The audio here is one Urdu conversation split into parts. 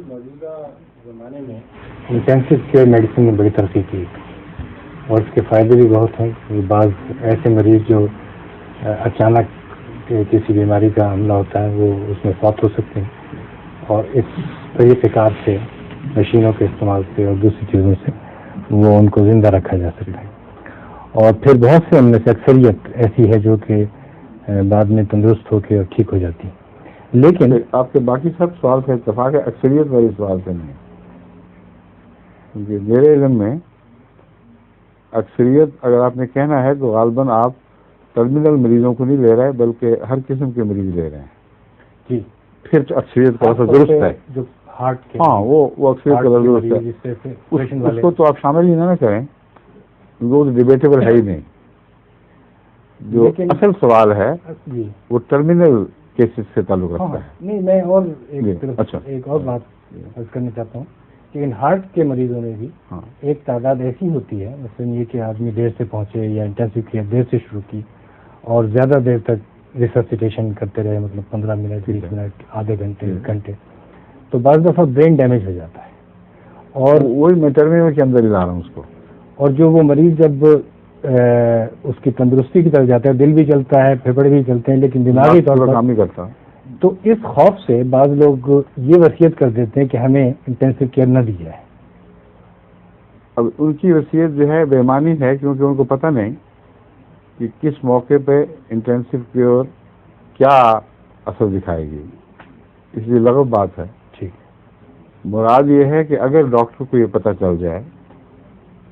موجودہ زمانے میں انٹینسو کیئر میڈیسن نے بڑی ترقی کی اور اس کے فائدے بھی بہت ہیں. بعض ایسے مریض جو اچانک کسی بیماری کا حملہ ہوتا ہے وہ اس میں فوت ہو سکتے ہیں اور اس طریقہ کار سے مشینوں کے استعمال سے اور دوسری چیزوں سے وہ ان کو زندہ رکھا جا سکتا ہے. اور پھر بہت سے ان میں سے اکثریت ایسی ہے جو کہ بعد میں تندرست ہو کے اور ٹھیک ہو جاتی ہے. لیکن آپ کے باقی سب سوال سے اتفاق ہے, اکثریت والی سوال سے نہیں, کیونکہ میرے علم میں اکثریت اگر آپ نے کہنا ہے تو غالباً آپ ٹرمینل مریضوں کو نہیں لے رہے بلکہ ہر قسم کے مریض لے رہے ہیں. جی پھر اکثریت کا درست ہے, جو ہارٹ کے, ہاں وہ اکثریت کا درست ہے, اس کو تو آپ شامل ہی نہ کریں, وہ ڈیبیٹیبل ہے ہی نہیں. جو اصل سوال ہے وہ ٹرمینل کیسز سے تعلق رکھتا ہے. نہیں, میں اور ایک اور بات عرض کرنا چاہتا ہوں کہ ان ہارٹ کے مریضوں میں بھی ایک تعداد ایسی ہوتی ہے, مثلا یہ کہ آدمی دیر سے پہنچے یا انٹینسو کیئر دیر سے شروع کی اور زیادہ دیر تک ریسسیٹیشن کرتے رہے, مطلب 15 منٹ 20 منٹ آدھے گھنٹے گھنٹے, تو بعض دفعہ برین ڈیمیج ہو جاتا ہے. اور وہی میں ٹرمینل کے اندر ہی لا رہا ہوں اس کو. اور جو وہ مریض جب اس کی تندرستی کی طرف جاتا ہے, دل بھی چلتا ہے, پھیپھڑے بھی چلتے ہیں, لیکن دماغی طور پر کام نہیں کرتا, تو اس خوف سے بعض لوگ یہ وصیت کر دیتے ہیں کہ ہمیں انٹینسو کیئر نہ دی جائے. اب ان کی وصیت جو ہے بے معنی ہے, کیونکہ ان کو پتہ نہیں کہ کس موقع پہ انٹینسو کیئر کیا اثر دکھائے گی, اس لیے لغو بات ہے. ٹھیک, مراد یہ ہے کہ اگر ڈاکٹر کو یہ پتہ چل جائے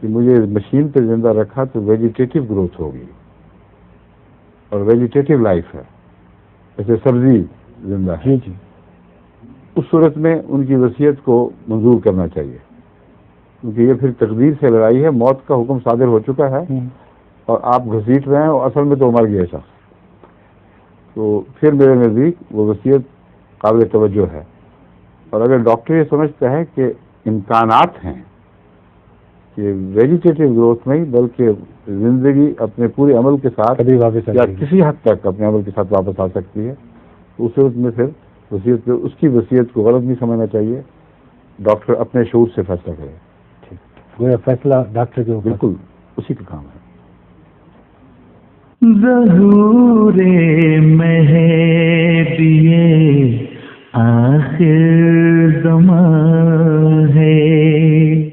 کہ مجھے مشین پہ زندہ رکھا تو ویجیٹیٹو گروتھ ہوگی اور ویجیٹیٹو لائف ہے, جیسے سبزی زندہ ہے, جی, اس صورت میں ان کی وصیت کو منظور کرنا چاہیے, کیونکہ یہ پھر تقدیر سے لڑائی ہے. موت کا حکم صادر ہو چکا ہے اور آپ گھسیٹ رہے ہیں اور اصل میں تو مر گیا شخص. تو پھر میرے نزدیک وہ وصیت قابل توجہ ہے. اور اگر ڈاکٹر یہ سمجھتا ہے کہ امکانات ہیں کہ ویجیٹیٹو گروتھ نہیں بلکہ زندگی اپنے پورے عمل کے ساتھ یا کسی حد تک اپنے عمل کے ساتھ واپس آ سکتی ہے, تو اس صورت میں پھر وصیت اس کی وصیت کو غلط نہیں سمجھنا چاہیے. ڈاکٹر اپنے شعور سے فیصلہ کرے. وہ فیصلہ ڈاکٹر کے اوپر بالکل اسی کا کام ہے. ظہور مہدی آخر زمان ہے,